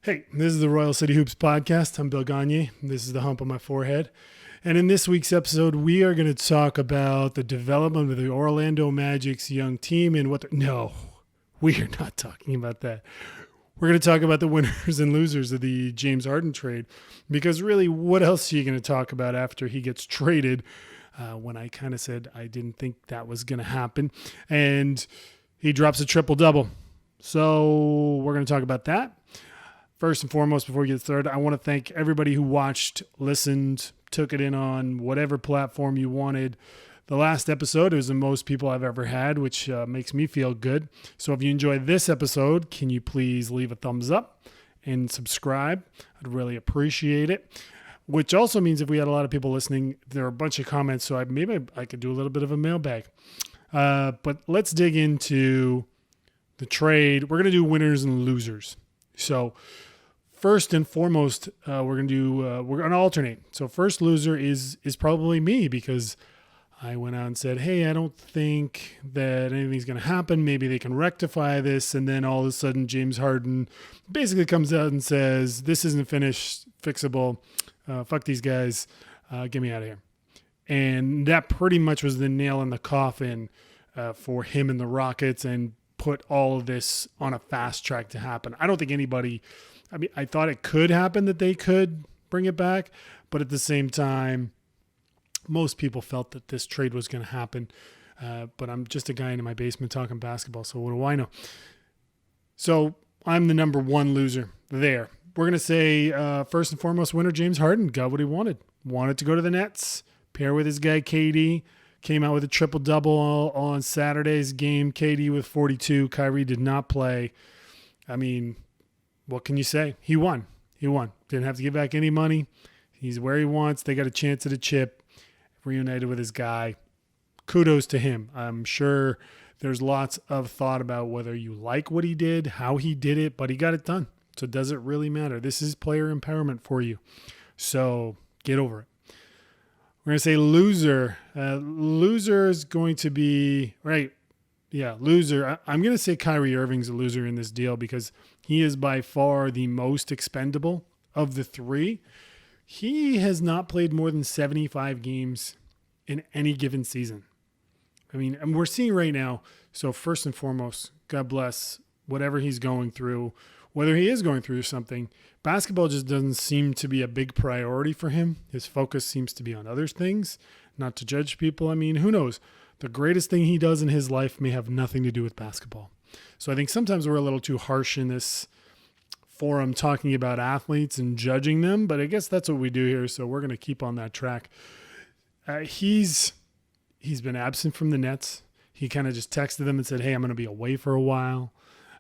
Hey, this is the Royal City Hoops podcast. I'm Bill Gagne. This is the hump on my forehead. And in this week's episode, we are going to talk about the development of the Orlando Magic's young team and what no, we are not talking about that. We're going to talk about the winners and losers of the James Harden trade, because really, what else are you going to talk about after he gets traded when I kind of said I didn't think that was going to happen, and he drops a triple-double. So we're going to talk about that. First and foremost, before we get started, I want to thank everybody who watched, listened, took it in on whatever platform you wanted. The last episode was the most people I've ever had, which makes me feel good. So if you enjoyed this episode, can you please leave a thumbs up and subscribe? I'd really appreciate it. Which also means if we had a lot of people listening, there are a bunch of comments, so maybe I could do a little bit of a mailbag. But let's dig into the trade. We're going to do winners and losers. So first and foremost, we're going to alternate. So first loser is probably me, because I went out and said, hey, I don't think that anything's going to happen. Maybe they can rectify this. And then all of a sudden, James Harden basically comes out and says, this isn't finished, fixable. Fuck these guys. Get me out of here. And that pretty much was the nail in the coffin for him and the Rockets, and put all of this on a fast track to happen. I don't think anybody, I thought it could happen that they could bring it back, but at the same time, most people felt that this trade was going to happen. But I'm just a guy in my basement talking basketball, so what do I know? So I'm the number one loser there. We're going to say first and foremost, winner James Harden got what he wanted. Wanted to go to the Nets, pair with his guy KD. Came out with a triple-double on Saturday's game. KD with 42. Kyrie did not play. I mean, what can you say? He won. Didn't have to give back any money. He's where he wants. They got a chance at a chip. Reunited with his guy. Kudos to him. I'm sure there's lots of thought about whether you like what he did, how he did it, but he got it done. So does it really matter? This is player empowerment for you. So get over it. We're going to say loser. Loser is going to be, right, yeah, loser. I'm going to say Kyrie Irving's a loser in this deal, because he is by far the most expendable of the three. He has not played more than 75 games in any given season. I mean, and we're seeing right now, so first and foremost, God bless whatever he's going through, whether he is going through something. Basketball just doesn't seem to be a big priority for him. His focus seems to be on other things, not to judge people. I mean, who knows? The greatest thing he does in his life may have nothing to do with basketball. So I think sometimes we're a little too harsh in this forum talking about athletes and judging them, but I guess that's what we do here, so we're going to keep on that track. He's been absent from the Nets. He kind of just texted them and said, hey, I'm going to be away for a while.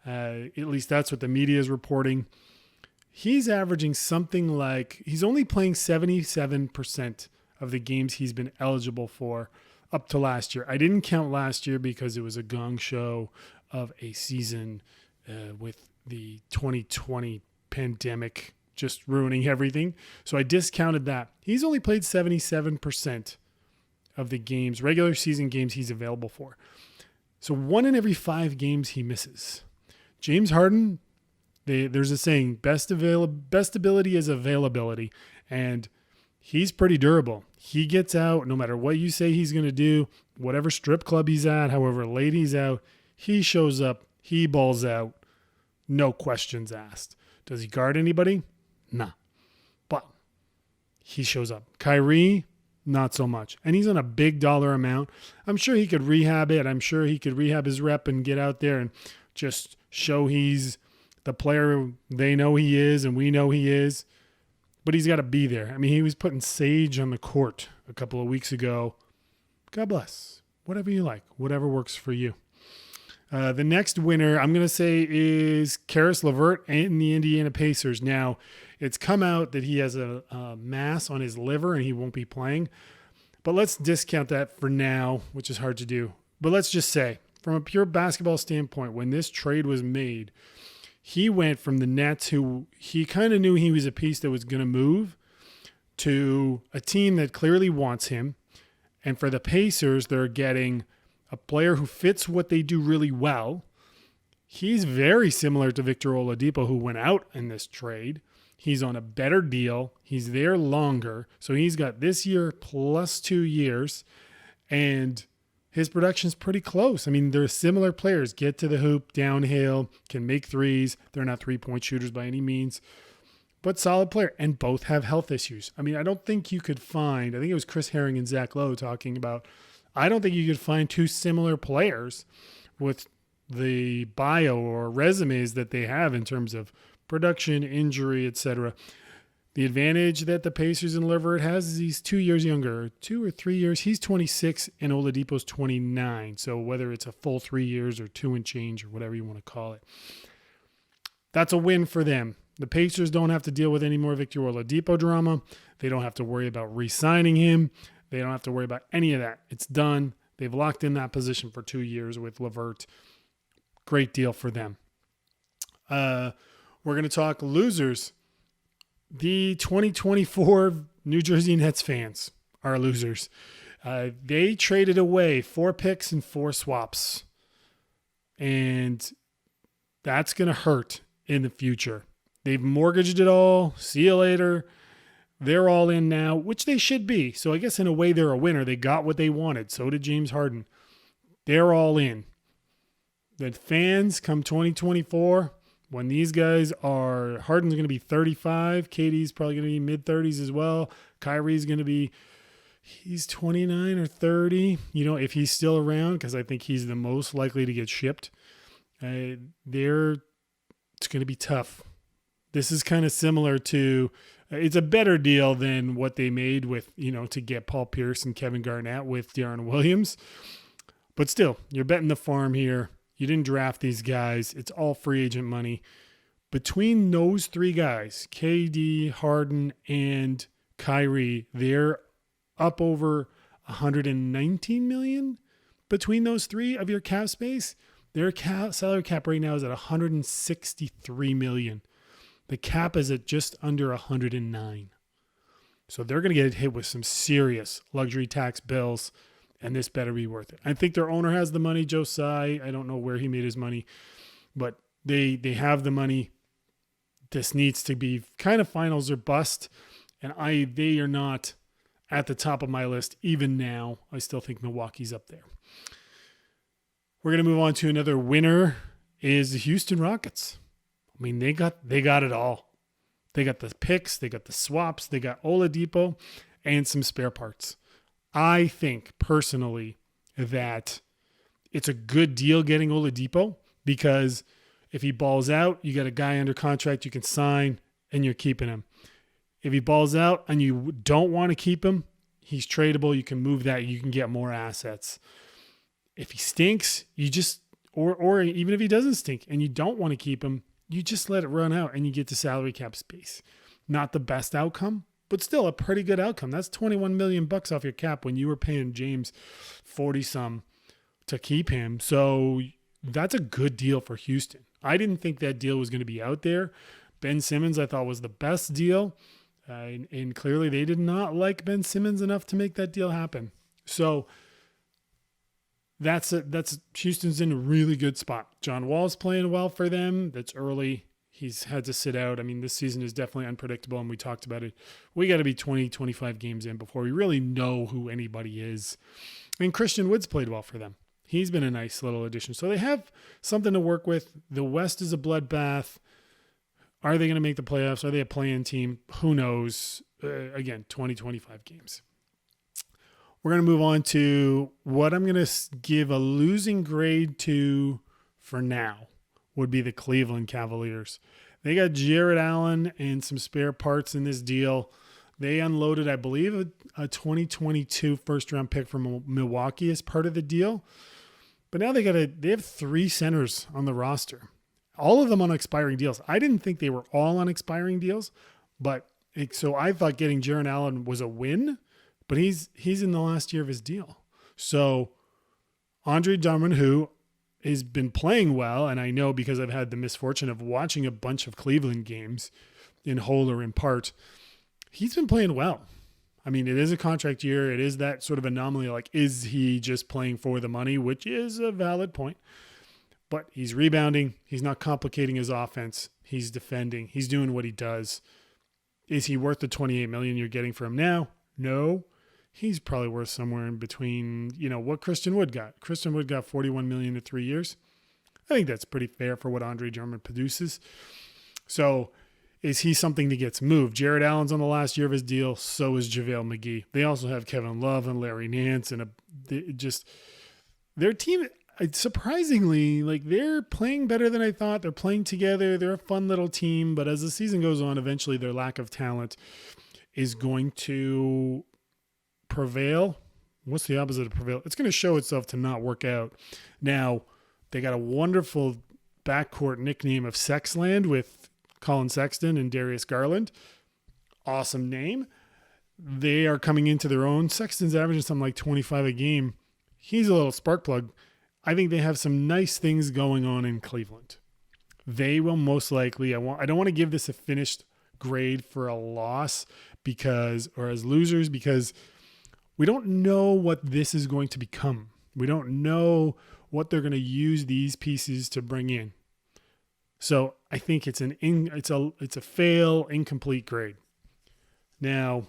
At least that's what the media is reporting. He's averaging something like, he's only playing 77% of the games he's been eligible for up to last year. I didn't count last year because it was a gong show of a season with the 2020 pandemic just ruining everything. So I discounted that. He's only played 77% of the games, regular season games he's available for. So 1 in every 5 games he misses. James Harden, there's a saying, best ability is availability, and he's pretty durable. He gets out no matter what you say he's going to do, whatever strip club he's at, however late he's out, he shows up, he balls out, no questions asked. Does he guard anybody? Nah. But he shows up. Kyrie, not so much. And he's on a big dollar amount. I'm sure he could rehab it. I'm sure he could rehab his rep and get out there and just show he's the player they know he is and we know he is. But he's got to be there. I mean, he was putting sage on the court a couple of weeks ago. God bless. Whatever you like. Whatever works for you. The next winner, I'm going to say, is Karis LeVert and the Indiana Pacers. Now, it's come out that he has a mass on his liver and he won't be playing. But let's discount that for now, which is hard to do. But let's just say, from a pure basketball standpoint, when this trade was made, he went from the Nets, who he kind of knew he was a piece that was going to move, to a team that clearly wants him. And for the Pacers, they're getting a player who fits what they do really well. He's very similar to Victor Oladipo, who went out in this trade. He's on a better deal. He's there longer. So he's got this year plus 2 years, and his production's pretty close. I mean, they're similar players. Get to the hoop, downhill, can make threes. They're not three-point shooters by any means, but solid player. And both have health issues. I mean, I don't think you could find, I think it was Chris Herring and Zach Lowe talking about, I don't think you could find two similar players with the bio or resumes that they have in terms of production, injury, etc. The advantage that the Pacers and Levert has is he's 2 years younger, 2 or 3 years. He's 26 and Oladipo's 29. So whether it's a full 3 years or 2 and change or whatever you want to call it, that's a win for them. The Pacers don't have to deal with any more Victor Oladipo drama. They don't have to worry about re-signing him. They don't have to worry about any of that. It's done. They've locked in that position for 2 years with Levert. Great deal for them. We're going to talk losers. The 2024 New Jersey Nets fans are losers. They traded away 4 picks and 4 swaps. And that's going to hurt in the future. They've mortgaged it all. See you later. They're all in now, which they should be. So I guess in a way they're a winner. They got what they wanted. So did James Harden. They're all in. The fans come 2024, when these guys are, Harden's going to be 35, KD's probably going to be mid-30s as well. Kyrie's going to be, he's 29 or 30, if he's still around, because I think he's the most likely to get shipped. It's going to be tough. This is kind of similar to, it's a better deal than what they made with, to get Paul Pierce and Kevin Garnett with De'Aaron Williams. But still, you're betting the farm here. You didn't draft these guys. It's all free agent money. Between those 3 guys, KD, Harden, and Kyrie, they're up over $119 million between those 3 of your cap space. Their salary cap right now is at $163 million. The cap is at just under $109. So they're going to get hit with some serious luxury tax bills. And this better be worth it. I think their owner has the money, Joe Tsai. I don't know where he made his money, but they have the money. This needs to be kind of finals or bust. And they are not at the top of my list even now. I still think Milwaukee's up there. We're going to move on to another winner is the Houston Rockets. I mean, they got it all. They got the picks, they got the swaps, they got Oladipo and some spare parts. I think personally that it's a good deal getting Oladipo because if he balls out, you got a guy under contract you can sign and you're keeping him. If he balls out and you don't want to keep him, he's tradable. You can move that. You can get more assets. If he stinks, you just, or even if he doesn't stink and you don't want to keep him, you just let it run out and you get to salary cap space. Not the best outcome, but still a pretty good outcome. That's $21 million off your cap when you were paying James 40-some to keep him. So that's a good deal for Houston. I didn't think that deal was going to be out there. Ben Simmons, I thought, was the best deal. And clearly they did not like Ben Simmons enough to make that deal happen. So that's Houston's in a really good spot. John Wall's playing well for them. That's early. He's had to sit out. I mean, this season is definitely unpredictable, and we talked about it. We got to be 20, 25 games in before we really know who anybody is. And Christian Wood's played well for them. He's been a nice little addition. So they have something to work with. The West is a bloodbath. Are they going to make the playoffs? Are they a play-in team? Who knows? Again, 20, 25 games. We're going to move on to what I'm going to give a losing grade to for now. Would be the Cleveland Cavaliers. They got Jared Allen and some spare parts in this deal. They unloaded, I believe, a 2022 first-round pick from Milwaukee as part of the deal. But now they have 3 centers on the roster, all of them on expiring deals. I didn't think they were all on expiring deals, so I thought getting Jared Allen was a win. But he's in the last year of his deal. So Andre Drummond, who has been playing well, and I know because I've had the misfortune of watching a bunch of Cleveland games in whole or in part, he's been playing well. I mean, it is a contract year. It is that sort of anomaly. Like, is he just playing for the money, which is a valid point. but he's rebounding. He's not complicating his offense. He's defending. He's doing what he does. Is he worth the $28 million you're getting for him now? No. He's probably worth somewhere in between, what Christian Wood got. Christian Wood got $41 million in 3 years. I think that's pretty fair for what Andre Drummond produces. So is he something that gets moved? Jared Allen's on the last year of his deal. So is JaVale McGee. They also have Kevin Love and Larry Nance and their team. Surprisingly, they're playing better than I thought. They're playing together. They're a fun little team. But as the season goes on, eventually their lack of talent is going to prevail. What's the opposite of prevail? It's going to show itself to not work out. Now, they got a wonderful backcourt nickname of Sexland with Colin Sexton and Darius Garland. Awesome name. They are coming into their own. Sexton's averaging something like 25 a game. He's a little spark plug. I think they have some nice things going on in Cleveland. They will most likely, I don't want to give this a finished grade for a loss or as losers, because we don't know what this is going to become. We don't know what they're going to use these pieces to bring in. So I think it's a fail, incomplete grade. Now,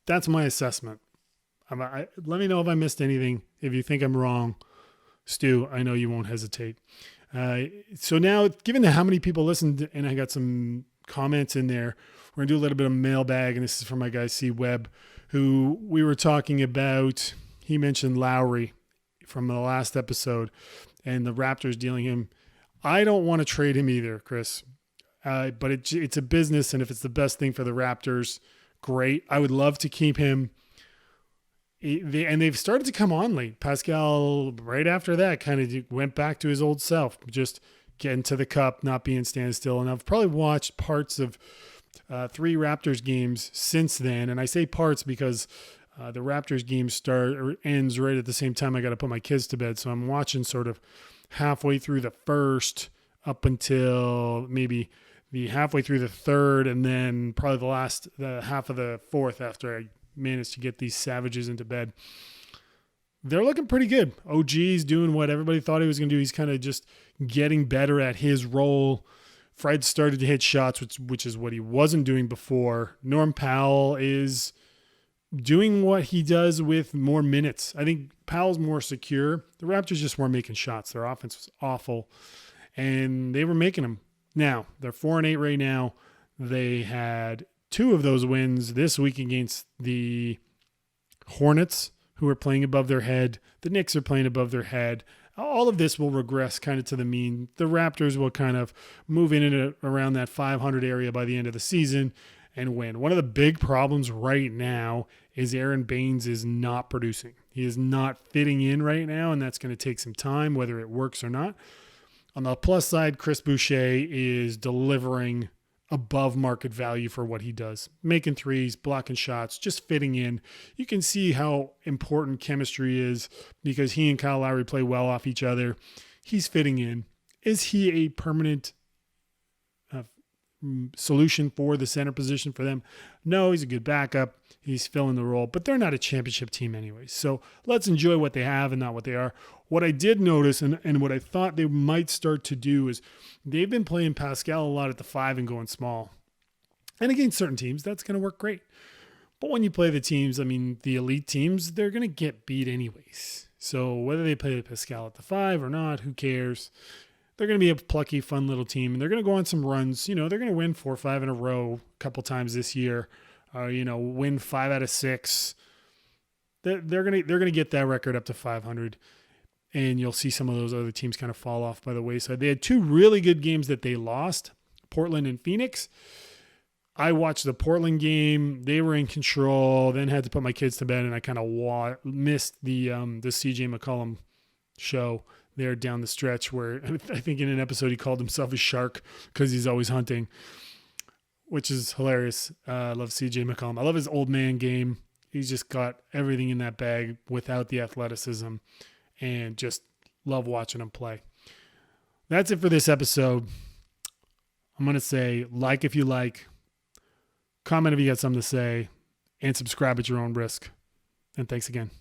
that's my assessment. Let me know if I missed anything. If you think I'm wrong, Stu, I know you won't hesitate. So now, given how many people listened, and I got some comments in there, we're going to do a little bit of mailbag, and this is from my guy C. Webb, who we were talking about. He mentioned Lowry from the last episode and the Raptors dealing him. I don't want to trade him either, Chris, but it's a business, and if it's the best thing for the Raptors, great. I would love to keep him. And they've started to come on late. Pascal, right after that, kind of went back to his old self, just getting to the cup, not being standstill. And I've probably watched parts of 3 Raptors games since then. And I say parts because the Raptors game ends right at the same time I got to put my kids to bed. So I'm watching sort of halfway through the first up until maybe the halfway through the third, and then probably the half of the fourth after I managed to get these savages into bed. They're looking pretty good. OG's doing what everybody thought he was going to do. He's kind of just getting better at his role. Fred started to hit shots, which is what he wasn't doing before. Norm Powell is doing what he does with more minutes. I think Powell's more secure. The Raptors just weren't making shots. Their offense was awful, and they were making them. Now, they're 4-8 right now. They had 2 of those wins this week against the Hornets, who are playing above their head. The Knicks are playing above their head. All of this will regress kind of to the mean. The Raptors will kind of move in and around that 500 area by the end of the season and win. One of the big problems right now is Aaron Baines is not producing. He is not fitting in right now, and that's going to take some time, whether it works or not. On the plus side, Chris Boucher is delivering above market value for what he does. Making threes, blocking shots, just fitting in. You can see how important chemistry is because he and Kyle Lowry play well off each other. He's fitting in. Is he a permanent solution for the center position for them? No, he's a good backup. He's filling the role, but they're not a championship team anyways. So let's enjoy what they have and not what they are. What I did notice and what I thought they might start to do is they've been playing Pascal a lot at the 5 and going small. And against certain teams, that's going to work great. But when you play the teams, the elite teams, they're going to get beat anyways. So whether they play Pascal at the 5 or not, who cares? They're going to be a plucky, fun little team, and they're going to go on some runs. They're going to win 4 or 5 in a row a couple times this year. Win 5 out of 6. They're going to get that record up to 500, and you'll see some of those other teams kind of fall off by the wayside. They had 2 really good games that they lost, Portland and Phoenix. I watched the Portland game. They were in control, then had to put my kids to bed, and I kind of missed the CJ McCollum show there down the stretch where I think in an episode he called himself a shark because he's always hunting, which is hilarious. I love CJ McCollum. I love his old man game. He's just got everything in that bag without the athleticism, and just love watching him play. That's it for this episode. I'm going to say like if you like, comment if you got something to say, and subscribe at your own risk. And thanks again.